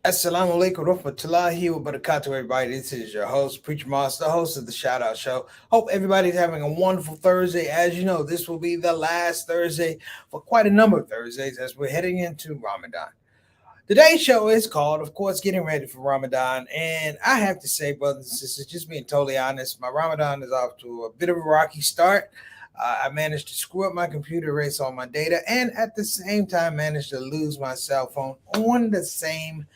Assalamu alaikum rahmatullahi wa barakatuh, everybody. This is your host, Preacher Moss, the host of the Shoutout Show. Hope everybody's having a wonderful Thursday. As you know, this will be the last Thursday for quite a number of Thursdays as we're heading into Ramadan. Today's show is called, of course, Getting Ready for Ramadan. And I have to say, brothers and sisters, just being totally honest, my Ramadan is off to a bit of a rocky start. I managed to screw up my computer, erase all my data, and at the same time managed to lose my cell phone on the same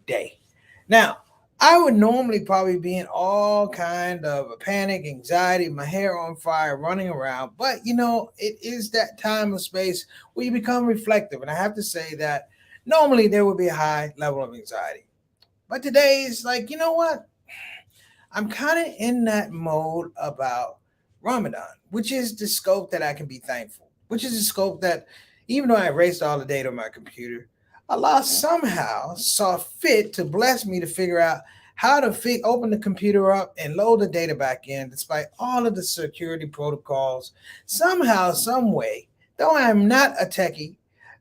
day. Now, I would normally probably be in all kind of a panic, anxiety, my hair on fire, running around. But it is that time of space where you become reflective. And I have to say that normally there would be a high level of anxiety. But today is like, you know what? I'm kind of in that mode about Ramadan, which is the scope that I can be thankful, which is the scope that even though I erased all the data on my computer, Allah somehow saw fit to bless me to figure out how to open the computer up and load the data back in, despite all of the security protocols. Somehow, some way, though I am not a techie,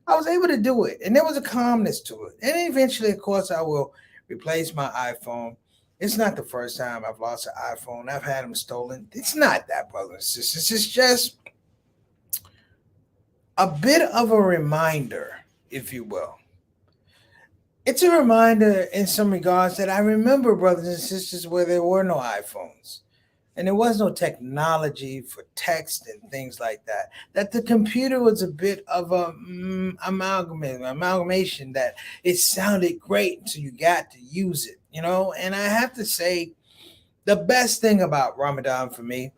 I was able to do it, and there was a calmness to it. And eventually, of course, I will replace my iPhone. It's not the first time I've lost an iPhone. I've had them stolen. It's not that, brothers and sisters. It's just a bit of a reminder, if you will. It's a reminder in some regards that I remember, brothers and sisters, where there were no iPhones and there was no technology for text and things like that. That the computer was a bit of a amalgamation that it sounded great until you got to use it, And I have to say, the best thing about Ramadan for me,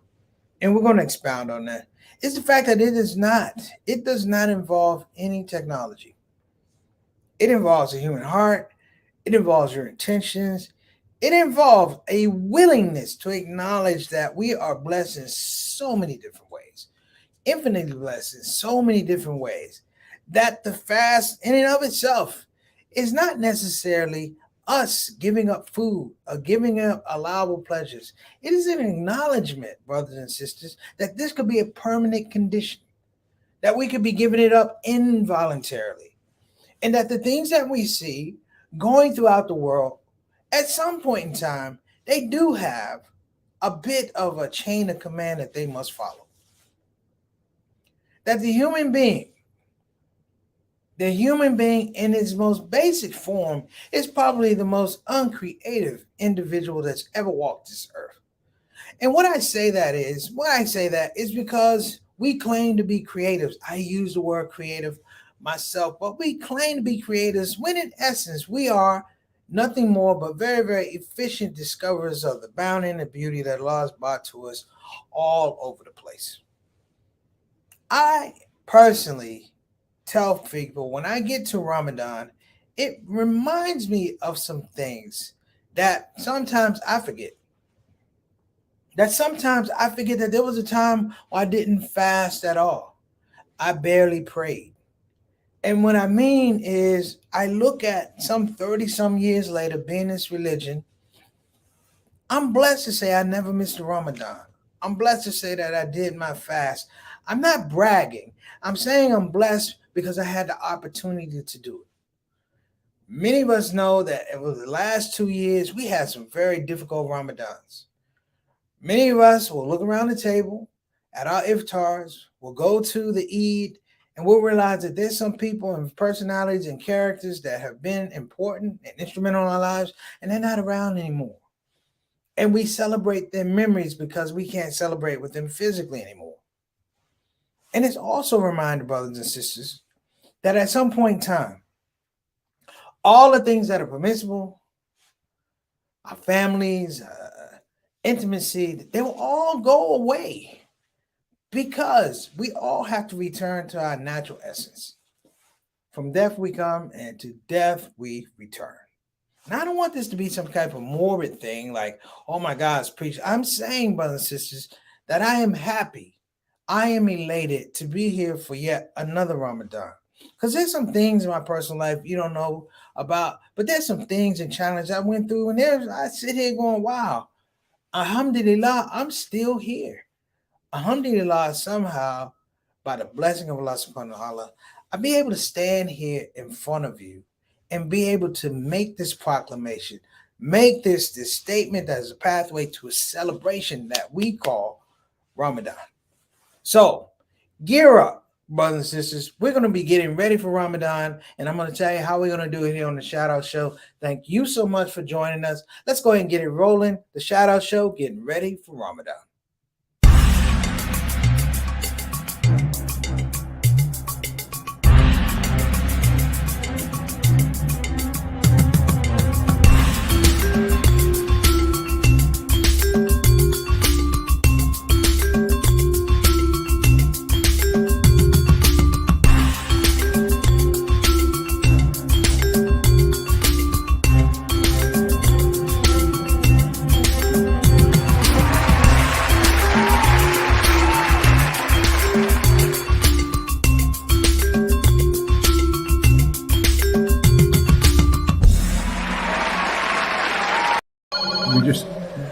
and we're going to expound on that, is the fact that it does not involve any technology. It involves a human heart. It involves your intentions. It involves a willingness to acknowledge that we are blessed in so many different ways, infinitely blessed in so many different ways, that the fast in and of itself is not necessarily us giving up food or giving up allowable pleasures. It is an acknowledgement, brothers and sisters, that this could be a permanent condition, that we could be giving it up involuntarily, and that the things that we see going throughout the world at some point in time, they do have a bit of a chain of command that they must follow. That the human being in its most basic form is probably the most uncreative individual that's ever walked this earth. And why I say that is because we claim to be creatives. I use the word creative myself, but we claim to be creators when in essence we are nothing more but very, very efficient discoverers of the bounty and the beauty that Allah has brought to us all over the place. I personally tell people when I get to Ramadan, it reminds me of some things that sometimes I forget. That sometimes I forget that there was a time where I didn't fast at all. I barely prayed. And what I mean is, I look at some 30 some years later being this religion. I'm blessed to say I never missed a Ramadan. I'm blessed to say that I did my fast. I'm not bragging. I'm saying I'm blessed because I had the opportunity to do it. Many of us know that over the last 2 years, we had some very difficult Ramadans. Many of us will look around the table at our iftars, will go to the Eid, and we'll realize that there's some people and personalities and characters that have been important and instrumental in our lives, and they're not around anymore. And we celebrate their memories because we can't celebrate with them physically anymore. And it's also a reminder, brothers and sisters, that at some point in time, all the things that are permissible, our families, intimacy, they will all go away because we all have to return to our natural essence. From death we come, and to death we return. And I don't want this to be some type of morbid thing like, oh my God, it's preached. I'm saying, brothers and sisters, that I am happy. I am elated to be here for yet another Ramadan. Because there's some things in my personal life you don't know about, but there's some things and challenges I went through, and I sit here going, wow, alhamdulillah, I'm still here. Alhamdulillah, somehow, by the blessing of Allah subhanahu wa ta'ala, I'll be able to stand here in front of you and be able to make this proclamation, make this statement that is a pathway to a celebration that we call Ramadan. So gear up, brothers and sisters. We're going to be getting ready for Ramadan, and I'm going to tell you how we're going to do it here on the Shoutout Show. Thank you so much for joining us. Let's go ahead and get it rolling. The Shoutout Show, getting ready for Ramadan.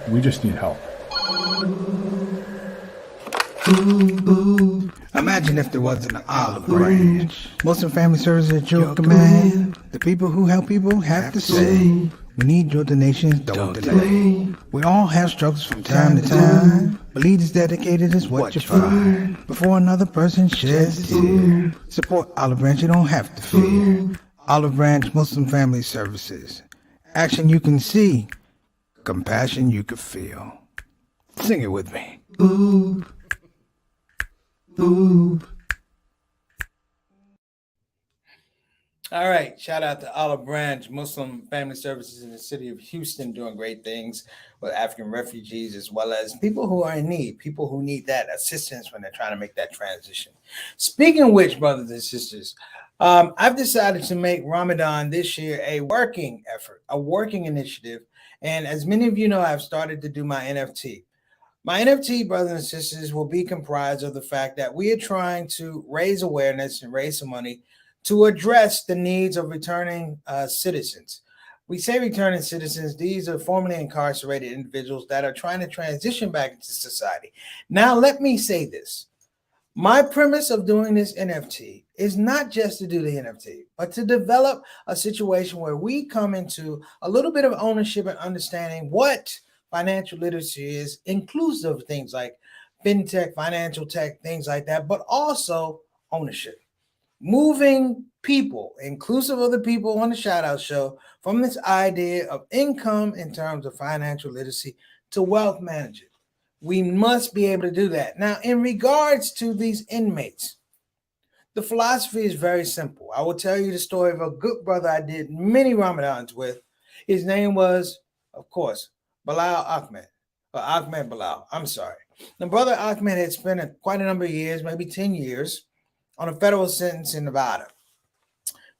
We just need help. Imagine if there wasn't an olive branch. Muslim Family Services at your command. The people who help people have to say, we need your donations, don't delay. We all have struggles from time to time, but leaders dedicated is what you find. Before another person sheds a tear, support Olive Branch, you don't have to fear. Olive Branch Muslim Family Services. Action you can see, compassion you can feel. Sing it with me. Ooh. Ooh. All right. Shout out to Olive Branch Muslim Family Services in the city of Houston, doing great things with African refugees as well as people who are in need, people who need that assistance when they're trying to make that transition. Speaking of which, brothers and sisters, I've decided to make Ramadan this year a working effort, a working initiative. And as many of you know, I've started to do my NFT. My NFT, brothers and sisters, will be comprised of the fact that we are trying to raise awareness and raise some money to address the needs of returning citizens. We say returning citizens, these are formerly incarcerated individuals that are trying to transition back into society. Now, let me say this. My premise of doing this NFT is not just to do the NFT, but to develop a situation where we come into a little bit of ownership and understanding what financial literacy is, inclusive of things like fintech, financial tech, things like that, but also ownership. Moving people, inclusive of the people on the Shoutout Show, from this idea of income in terms of financial literacy to wealth management. We must be able to do that. Now, in regards to these inmates, the philosophy is very simple. I will tell you the story of a good brother I did many Ramadans with. His name was, of course, Bilal Ahmed, or Ahmed Bilal. I'm sorry. The brother Ahmed had spent quite a number of years, maybe 10 years, on a federal sentence in Nevada.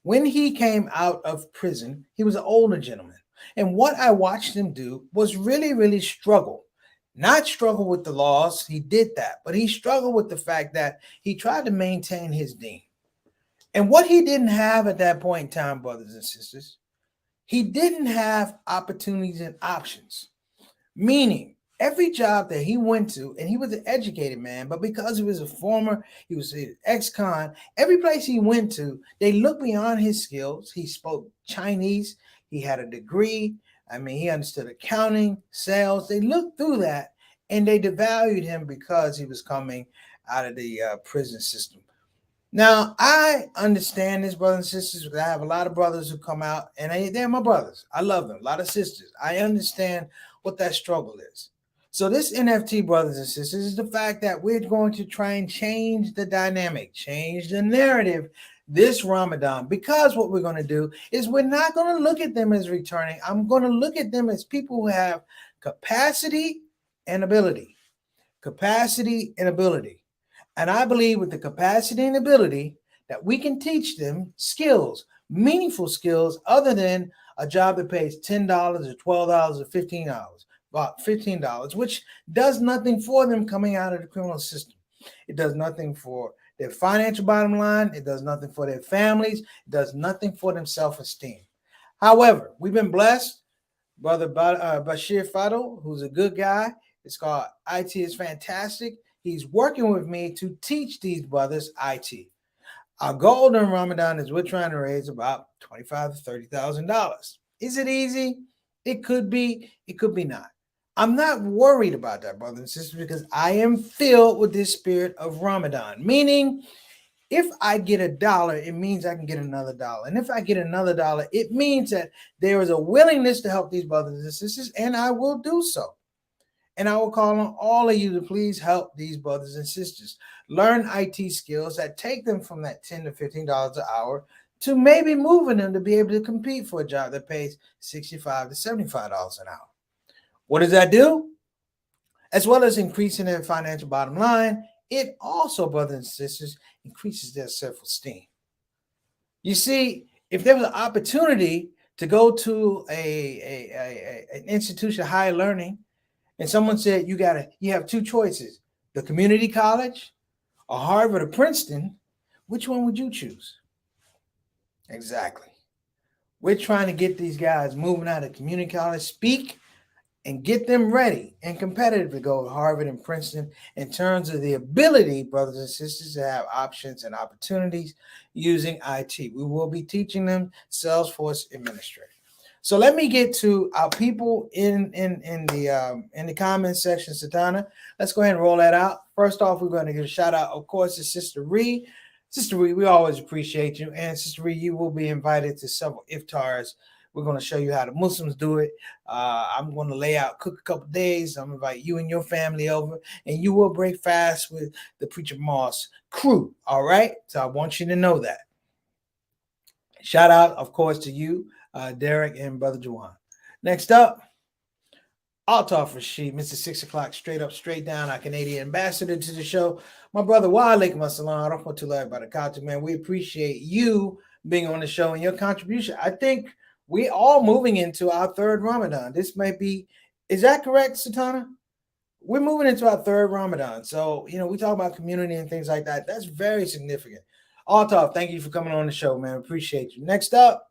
When he came out of prison, he was an older gentleman. And what I watched him do was really struggle. Not struggle with the laws, he did that, but he struggled with the fact that he tried to maintain his deen. And what he didn't have at that point in time, brothers and sisters, he didn't have opportunities and options. Meaning, every job that he went to, and he was an educated man, but because he was he was an ex-con, every place he went to, they looked beyond his skills. He spoke Chinese, he had a degree. I mean, he understood accounting, sales. They looked through that and they devalued him because he was coming out of the prison system. Now, I understand this, brothers and sisters, because I have a lot of brothers who come out and they're my brothers. I love them. A lot of sisters. I understand what that struggle is. So this NFT, brothers and sisters, is the fact that we're going to try and change the dynamic, change the narrative this Ramadan, because what we're going to do is we're not going to look at them as returning. I'm going to look at them as people who have capacity and ability. Capacity and ability. And I believe with the capacity and ability that we can teach them skills, meaningful skills, other than a job that pays $10 or $12 or $15, about $15, which does nothing for them coming out of the criminal system. It does nothing for their financial bottom line. It does nothing for their families. It does nothing for their self-esteem. However, we've been blessed. Brother Bashir Fado, who's a good guy. It's called IT is Fantastic. He's working with me to teach these brothers IT. Our goal during Ramadan is we're trying to raise about $25,000 to $30,000. Is it easy? It could be. It could be not. I'm not worried about that, brothers and sisters, because I am filled with this spirit of Ramadan. Meaning, if I get $1, it means I can get another dollar. And if I get another dollar, it means that there is a willingness to help these brothers and sisters, and I will do so. And I will call on all of you to please help these brothers and sisters learn IT skills that take them from that $10 to $15 an hour to maybe moving them to be able to compete for a job that pays $65 to $75 an hour. What does that do? As well as increasing their financial bottom line, it also, brothers and sisters, increases their self-esteem. You see, if there was an opportunity to go to an institution of higher learning, and someone said you have two choices, the community college or Harvard or Princeton, which one would you choose? Exactly. We're trying to get these guys moving out of community college, speak, and get them ready and competitive to go to Harvard and Princeton in terms of the ability, brothers and sisters, to have options and opportunities using IT. We will be teaching them Salesforce administrator. So let me get to our people in the comment section, Satana. Let's go ahead and roll that out. First off, we're going to give a shout out, of course, to Sister Ree. Sister Ree, we always appreciate you. And Sister Ree, you will be invited to several iftars. We're going to show you how the Muslims do it. I'm going to lay out, cook a couple days. I'm going to invite you and your family over, and you will break fast with the Preacher Moss crew. All right? So I want you to know that. Shout out, of course, to you, Derek and Brother Juwan. Next up, Altaf Rashid, Mr. 6 o'clock, straight up, straight down, our Canadian ambassador to the show. My brother, wa alaikum assalam, rahmatullahi wa barakatuh, man. We appreciate you being on the show and your contribution. I think we all moving into our third Ramadan. This might be, is that correct, Satana? We're moving into our third Ramadan. So, we talk about community and things like that. That's very significant. Altaf, thank you for coming on the show, man. Appreciate you. Next up,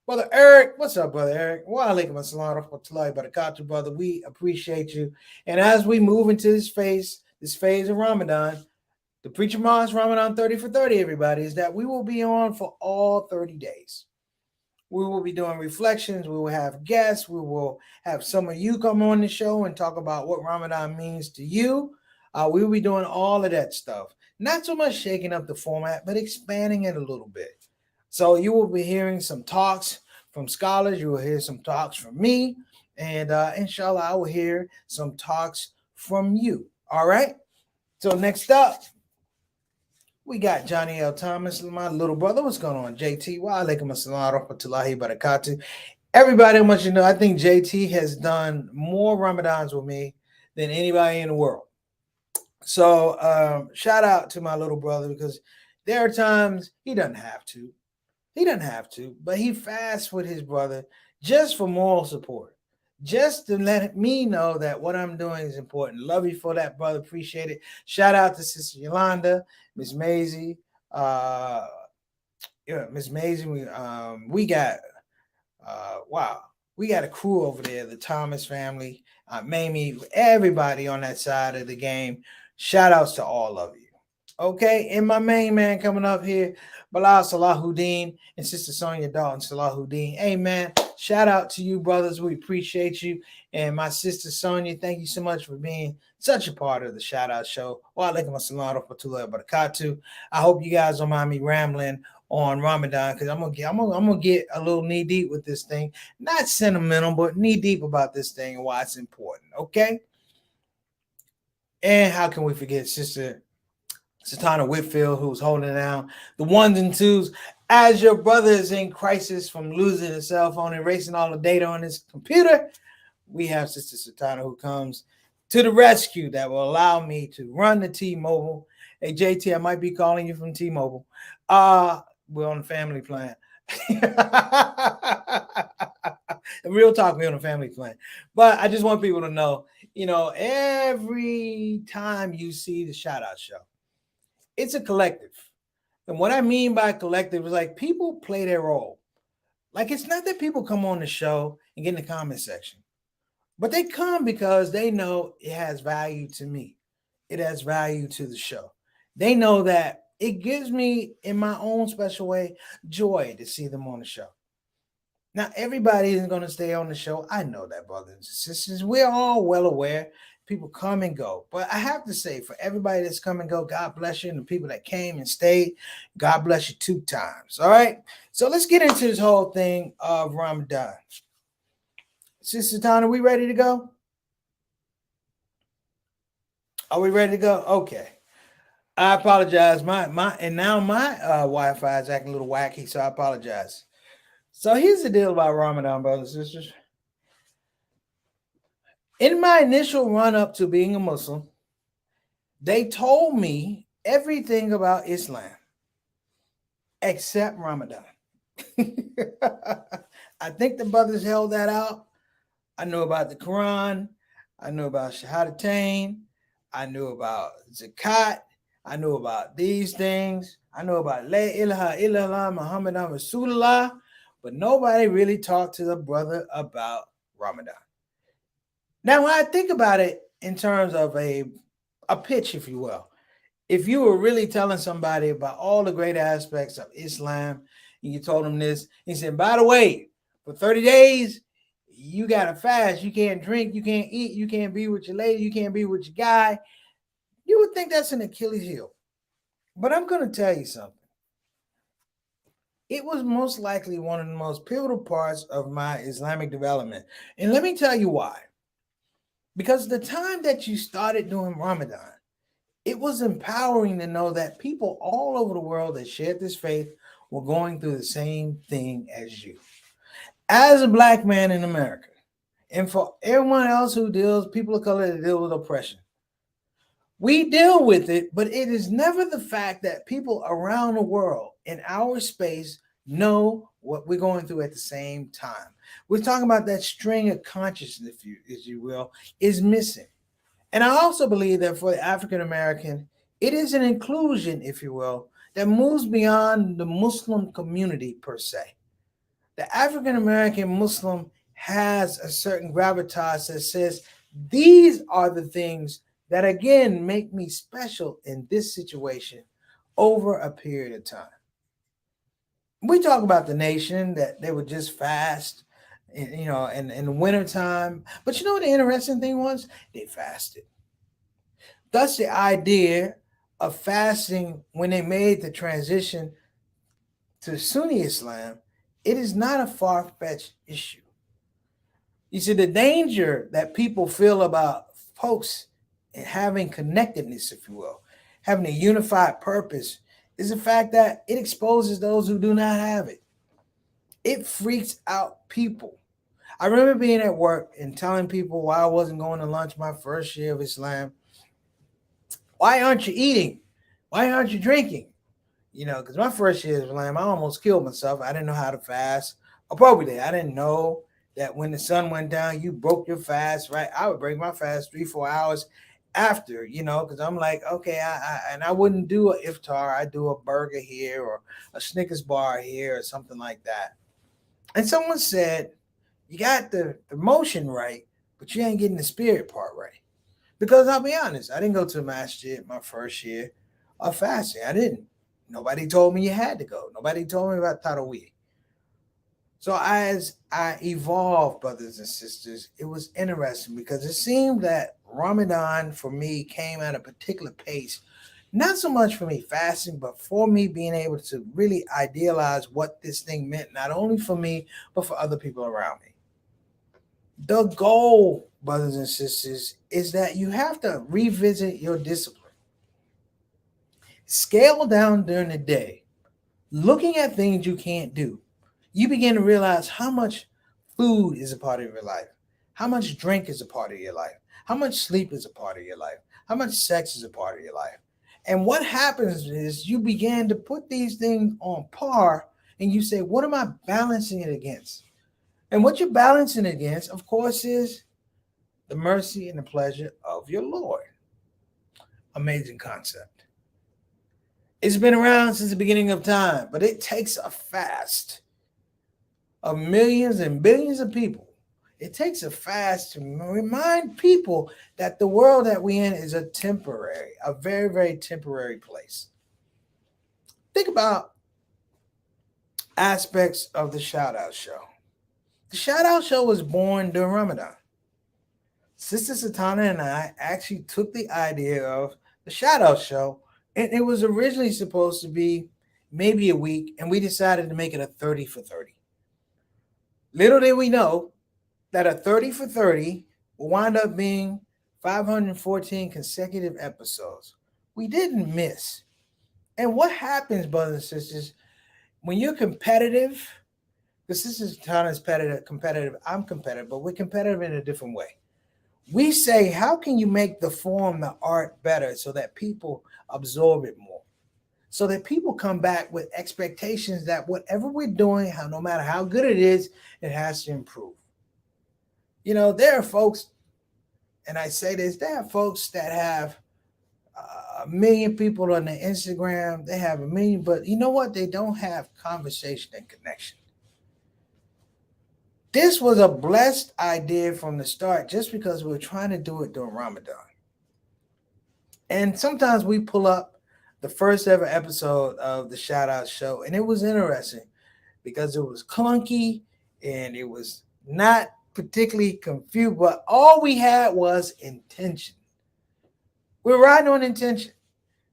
Brother Eric. What's up, Brother Eric? Wa alaikum assalam, rahmatullahi wa barakatuh, brother. We appreciate you. And as we move into this phase of Ramadan, the Preacher Moss Ramadan 30 for 30, everybody, is that we will be on for all 30 days. We will be doing reflections. We will have guests. We will have some of you come on the show and talk about what Ramadan means to you. We will be doing all of that stuff. Not so much shaking up the format, but expanding it a little bit. So you will be hearing some talks from scholars. You will hear some talks from me. And inshallah, I will hear some talks from you. All right? So next up, we got Johnny L. Thomas, my little brother. What's going on, JT? Wa alaikum assalam, rahmatullahi wa barakatuh. Everybody, I want you to know, I think JT has done more Ramadans with me than anybody in the world. So shout out to my little brother, because there are times he doesn't have to. But he fasts with his brother just for moral support. Just to let me know that what I'm doing is important. Love you for that, brother. Appreciate it. Shout out to Sister Yolanda, Miss Maisie. Miss Maisie. We got we got a crew over there, the Thomas family, Mamie, everybody on that side of the game. Shout outs to all of you. Okay, and my main man coming up here, Bilal Salahuddin and Sister Sonia Dalton Salahuddin. Hey, man, shout out to you, brothers. We appreciate you. And my sister Sonia, thank you so much for being such a part of the Shout Out Show. Wa alaikum assalam wa rahmatullahi wa barakatuh. I hope you guys don't mind me rambling on Ramadan, because I'm gonna get a little knee deep with this thing. Not sentimental, but knee deep about this thing and why it's important. Okay. And how can we forget Sister Satana Whitfield, who's holding down the ones and twos as your brother is in crisis from losing his cell phone, erasing all the data on his computer. We have Sister Satana who comes to the rescue that will allow me to run the T-Mobile. Hey, JT, I might be calling you from T-Mobile. We're on the family plan. Real talk, we're on a family plan. But I just want people to know, every time you see the Shout Out Show, it's a collective. And what I mean by collective is like people play their role. Like, it's not that people come on the show and get in the comment section, but they come because they know it has value to me. It has value to the show. They know that it gives me, in my own special way, joy to see them on the show. Now, everybody isn't going to stay on the show. I know that, brothers and sisters. We're all well aware. People come and go. But I have to say, for everybody that's come and go, God bless you. And the people that came and stayed, God bless you 2 times. All right. So let's get into this whole thing of Ramadan. Sister Tana, we ready to go? Are we ready to go? Okay. I apologize. My Wi-Fi is acting a little wacky, so I apologize. So here's the deal about Ramadan, brothers and sisters. In my initial run-up to being a Muslim, they told me everything about Islam except Ramadan. I think the brothers held that out. I knew about the Quran. I knew about Shoutouts. I knew about Zakat. I knew about these things. I know about La ilaha illallah Muhammadan Rasulullah, but nobody really talked to the brother about Ramadan. Now, when I think about it in terms of a pitch, if you will, if you were really telling somebody about all the great aspects of Islam, and you told them this, he said, by the way, for 30 days, you got to fast. You can't drink. You can't eat. You can't be with your lady. You can't be with your guy. You would think that's an Achilles heel. But I'm going to tell you something. It was most likely one of the most pivotal parts of my Islamic development. And let me tell you why. Because the time that you started doing Ramadan, it was empowering to know that people all over the world that shared this faith were going through the same thing as you. As a black man in America, and for everyone else who deals, people of color that deal with oppression, we deal with it, but it is never the fact that people around the world in our space know what we're going through at the same time. We're talking about that string of consciousness, if you will, is missing. And I also believe that for the African American, it is an inclusion, if you will, that moves beyond the Muslim community per se. The African American Muslim has a certain gravitas that says these are the things that again make me special in this situation over a period of time. We talk about the nation that they would just fast, in the wintertime. But you know what the interesting thing was? They fasted. Thus, the idea of fasting when they made the transition to Sunni Islam, it is not a far-fetched issue. You see, the danger that people feel about folks and having connectedness, if you will, having a unified purpose, is the fact that it exposes those who do not have it. It freaks out people. I remember being at work and telling people why I wasn't going to lunch my first year of Islam. Why aren't you eating? Why aren't you drinking? Because my first year of Islam, I almost killed myself. I didn't know how to fast appropriately. I didn't know that when the sun went down, you broke your fast, right? I would break my fast 3-4 hours after, because I'm like, okay, I wouldn't do an iftar. I do a burger here or a Snickers bar here or something like that. And someone said, you got the motion right, but you ain't getting the spirit part right. Because I'll be honest, I didn't go to the masjid my first year of fasting. I didn't. Nobody told me you had to go. Nobody told me about Taraweeh. So as I evolved, brothers and sisters, it was interesting because it seemed that Ramadan for me came at a particular pace, not so much for me fasting, but for me being able to really idealize what this thing meant, not only for me, but for other people around me. The goal, brothers and sisters, is that you have to revisit your discipline. Scale down during the day, looking at things you can't do. You begin to realize how much food is a part of your life, how much drink is a part of your life, how much sleep is a part of your life, how much sex is a part of your life. And what happens is you begin to put these things on par and you say, what am I balancing it against? And what you're balancing against, of course, is the mercy and the pleasure of your Lord. Amazing concept. It's been around since the beginning of time, but it takes a fast of millions and billions of people. It takes a fast to remind people that the world that we're in is a very, very temporary place. Think about aspects of the Shoutout Show. The Shoutout Show was born during Ramadan. Sister Satana and I actually took the idea of the Shoutout Show, and it was originally supposed to be maybe a week, and we decided to make it a 30 for 30. Little did we know that a 30 for 30 will wind up being 514 consecutive episodes. We didn't miss. And what happens, brothers and sisters, when you're competitive, because Sister Satana is competitive, I'm competitive, but we're competitive in a different way. We say, how can you make the form, the art better so that people absorb it more? So that people come back with expectations that whatever we're doing, no matter how good it is, it has to improve. You know, there are folks, and I say this, there are folks that have 1 million people on their Instagram. They have 1 million, but you know what? They don't have conversation and connection. This was a blessed idea from the start just because we were trying to do it during Ramadan. And sometimes we pull up the first ever episode of the Shoutout Show, and it was interesting because it was clunky and it was not particularly confused, but all we had was intention. We were riding on intention.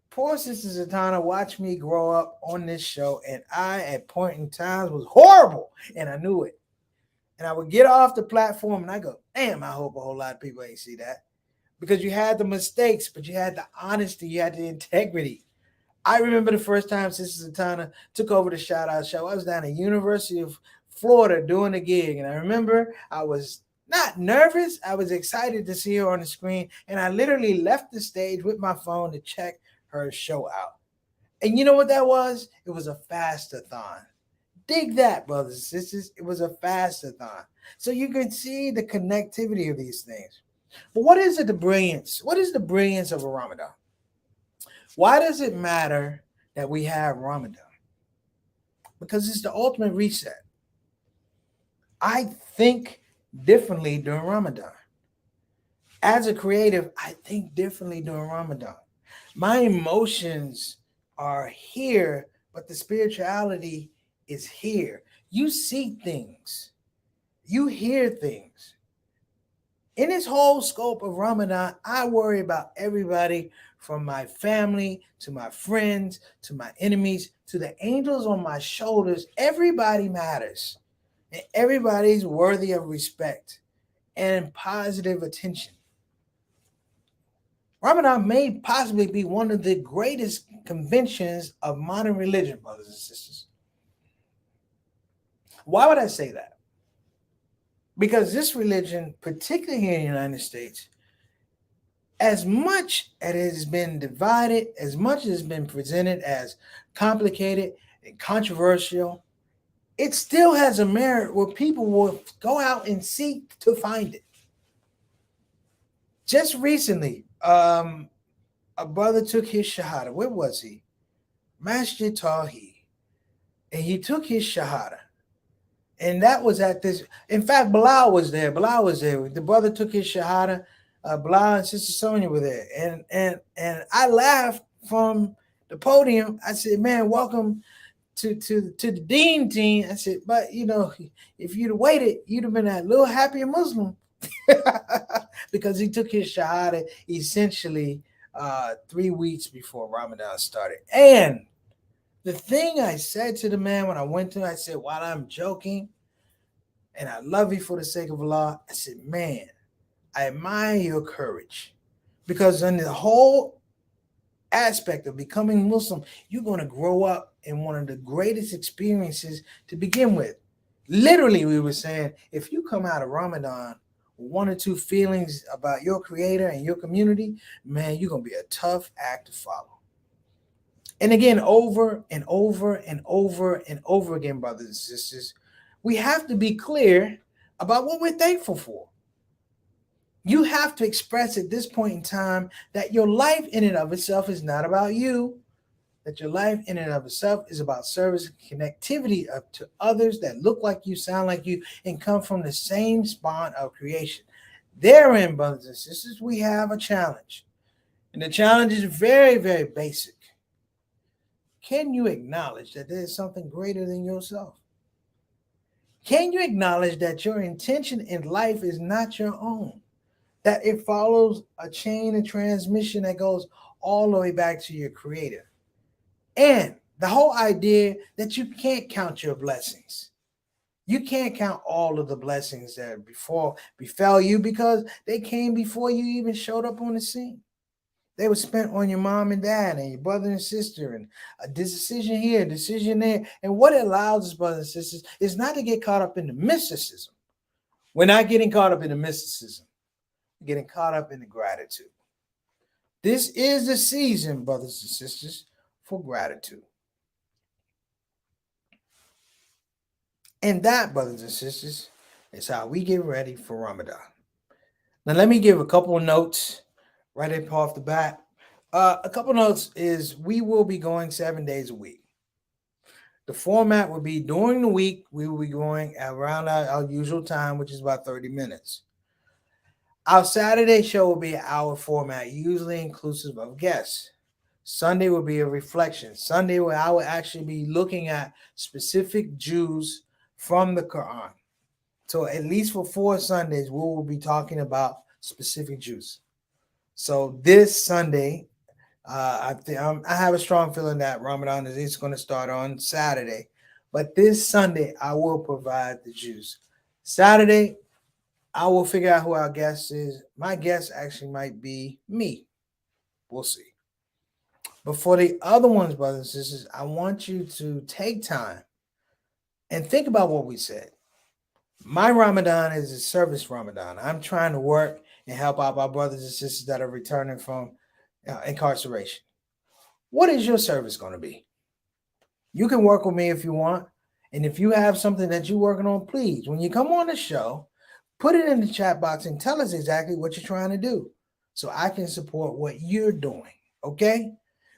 Poor Sister Satana watched me grow up on this show, and I, at point in times, was horrible, and I knew it. And I would get off the platform and I go, damn, I hope a whole lot of people ain't see that. Because you had the mistakes, but you had the honesty, you had the integrity. I remember the first time Sister Satana took over the Shoutout Show. I was down at University of Florida doing a gig. And I remember I was not nervous. I was excited to see her on the screen. And I literally left the stage with my phone to check her show out. And you know what that was? It was a fastathon. Dig that, brothers and sisters. It was a fastathon. So you can see the connectivity of these things. But what is it, the brilliance? What is the brilliance of a Ramadan? Why does it matter that we have Ramadan? Because it's the ultimate reset. I think differently during Ramadan. As a creative, I think differently during Ramadan. My emotions are here, but the spirituality is here. You see things. You hear things. In this whole scope of Ramadan, I worry about everybody from my family to my friends to my enemies to the angels on my shoulders. Everybody matters. And everybody's worthy of respect and positive attention. Ramadan may possibly be one of the greatest conventions of modern religion, brothers and sisters. Why would I say that? Because this religion, particularly here in the United States, as much as it has been divided, as much as it's been presented as complicated and controversial, it still has a merit where people will go out and seek to find it. Just recently, a brother took his shahada. Where was he? Masjid Tawheed. And he took his shahada. And that was at this. In fact, Bilal was there. The brother took his shahada. Bilal and Sister Sonia were there. And I laughed from the podium. I said, man, welcome to the Dean team. I said, but you know, if you'd have waited, you'd have been a little happier Muslim. Because he took his shahada essentially 3 weeks before Ramadan started. And the thing I said to the man when I went to him, I said, while I'm joking, and I love you for the sake of Allah, I said, man, I admire your courage. Because in the whole aspect of becoming Muslim, you're going to grow up in one of the greatest experiences to begin with. Literally, we were saying, if you come out of Ramadan with 1 or 2 feelings about your creator and your community, man, you're going to be a tough act to follow. And again, over and over and over and over again, brothers and sisters, we have to be clear about what we're thankful for. You have to express at this point in time that your life in and of itself is not about you, that your life in and of itself is about service and connectivity up to others that look like you, sound like you, and come from the same spawn of creation. Therein, brothers and sisters, we have a challenge. And the challenge is very, very basic. can you acknowledge that there's something greater than yourself? Can you acknowledge that your intention in life is not your own? That it follows a chain of transmission that goes all the way back to your creator? And the whole idea that you can't count your blessings. You can't count all of the blessings that befell you because they came before you even showed up on the scene. They were spent on your mom and dad and your brother and sister, and a decision here, a decision there. And what it allows us, brothers and sisters, is not to get caught up in the mysticism. We're not getting caught up in the mysticism. We're getting caught up in the gratitude. This is the season, brothers and sisters, for gratitude. And that, brothers and sisters, is how we get ready for Ramadan. Now, let me give a couple of notes right up off the bat. A couple of notes is we will be going 7 days a week. The format will be during the week, we will be going around our usual time, which is about 30 minutes. Our Saturday show will be an hour format, usually inclusive of guests. Sunday will be a reflection. Sunday, where I will actually be looking at specific Jews from the Quran. So at least for 4 Sundays, we will be talking about specific Jews. So this Sunday, I have a strong feeling that Ramadan is going to start on Saturday. But this Sunday, I will provide the Jews. Saturday, I will figure out who our guest is. My guest actually might be me. We'll see. But for the other ones, brothers and sisters, I want you to take time and think about what we said. My Ramadan is a service Ramadan. I'm trying to work and help out our brothers and sisters that are returning from incarceration. What is your service going to be? You can work with me if you want. And if you have something that you're working on, please, when you come on the show, put it in the chat box and tell us exactly what you're trying to do so I can support what you're doing, okay?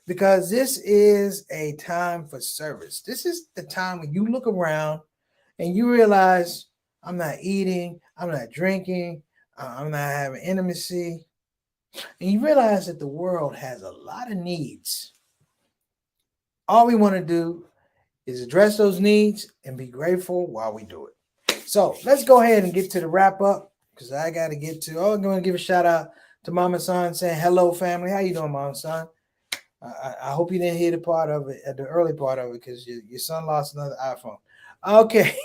Because this is a time for service. This is the time when you look around and you realize I'm not eating, I'm not drinking, I'm not having intimacy. And you realize that the world has a lot of needs. All we want to do is address those needs and be grateful while we do it. So let's go ahead and get to the wrap up because I got to get to, I'm going to give a shout out to Mama Son saying, hello, family. How you doing, Mama Son? I hope you didn't hear the part of it, at the early part of it, because your son lost another iPhone. Okay.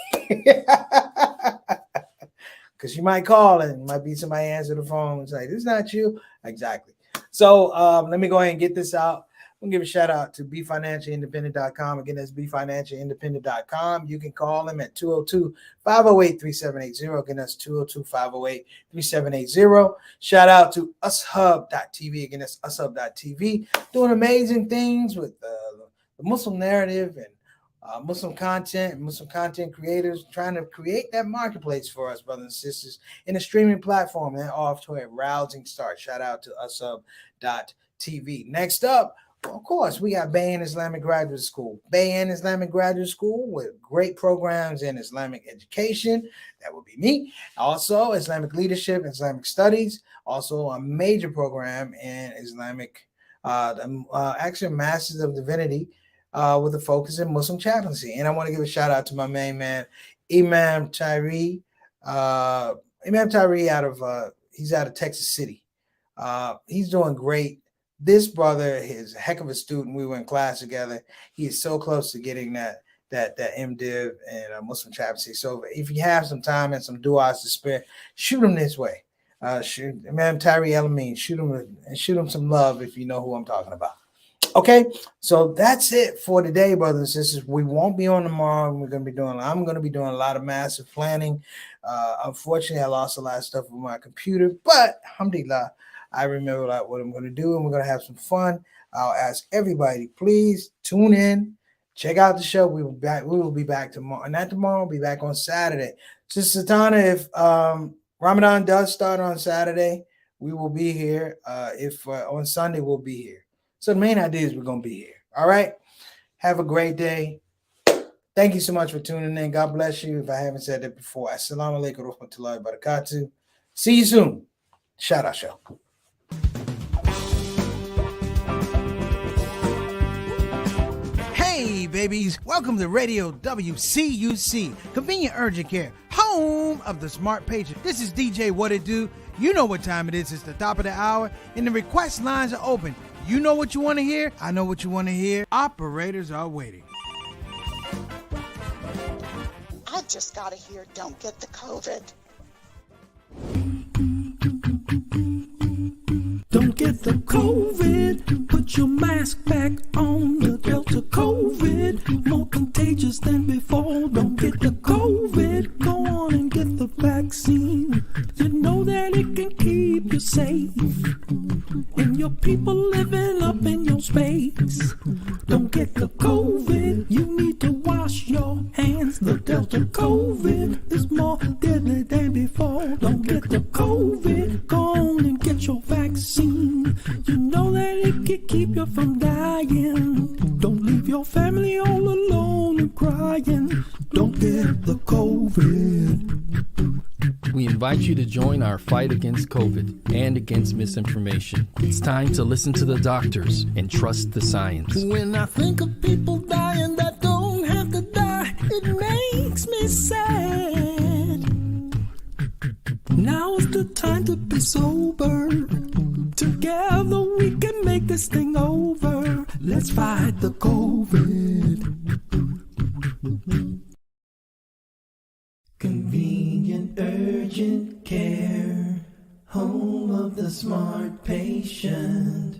Because you might call and might be somebody answer the phone and say, this is not you. Exactly. So let me go ahead and get this out. I'm going to give a shout out to BeFinanciallyIndependent.com. Again, that's BeFinanciallyIndependent.com. You can call them at 202-508-3780. Again, that's 202-508-3780. Shout out to UsHub.tv. Again, that's UsHub.tv. Doing amazing things with the Muslim narrative and Muslim content creators, trying to create that marketplace for us, brothers and sisters, in a streaming platform. They're off to a rousing start. Shout out to UsHub.tv. Next up, of course, we got Bayan Islamic Graduate School. Bayan Islamic Graduate School with great programs in Islamic education. That would be me. Also, Islamic leadership, Islamic studies. Also, a major program in Islamic, actually, Masters of Divinity with a focus in Muslim chaplaincy. And I want to give a shout out to my main man, Imam Tyree. Imam Tyree he's out of Texas City. He's doing great. This brother is a heck of a student. We were in class together. He is so close to getting that MDiv and Muslim chaplaincy. So if you have some time and some du'as to spare, shoot him this way. Shoot Imam Tyree El-Amin. Shoot him some love if you know who I'm talking about. Okay, so that's it for today, brothers and sisters. We won't be on tomorrow. I'm going to be doing a lot of massive planning. Unfortunately, I lost a lot of stuff with my computer, but alhamdulillah, I remember what I'm going to do, and we're going to have some fun. I'll ask everybody, please tune in, check out the show. We will be back tomorrow. Not tomorrow, we'll be back on Saturday. Sister Tana, if Ramadan does start on Saturday, we will be here. If on Sunday, we'll be here. So the main idea is we're going to be here. All right? Have a great day. Thank you so much for tuning in. God bless you. If I haven't said that before, Assalamu alaikum wa rahmatullahi wa barakatuh. See you soon. Shout out, show. babies. Welcome to Radio WCUC, Convenient Urgent Care, home of the smart patient. This is DJ What It Do. You know what time it is. It's the top of the hour, and the request lines are open. You know what you want to hear. I know what you want to hear. Operators are waiting. I just got to hear Don't Get the COVID. Don't get the COVID. Put your mask back on. The Delta COVID, more contagious than before. Don't get the COVID. Go on and get the vaccine. You know that it can keep you safe, and your people living up in your space. Don't get the COVID. You need to wash your hands. The Delta COVID is more deadly than before. Don't get the COVID. Go on and get your vaccine. You know that it can keep you from dying. Don't leave your family all alone and crying. Don't get the COVID. We invite you to join our fight against COVID and against misinformation. It's time to listen to the doctors and trust the science. When I think of people dying that don't have to die, it makes me sad. Now is the time to be sober. Together we can make this thing over. Let's fight the COVID. Convenient urgent care, home of the smart patient.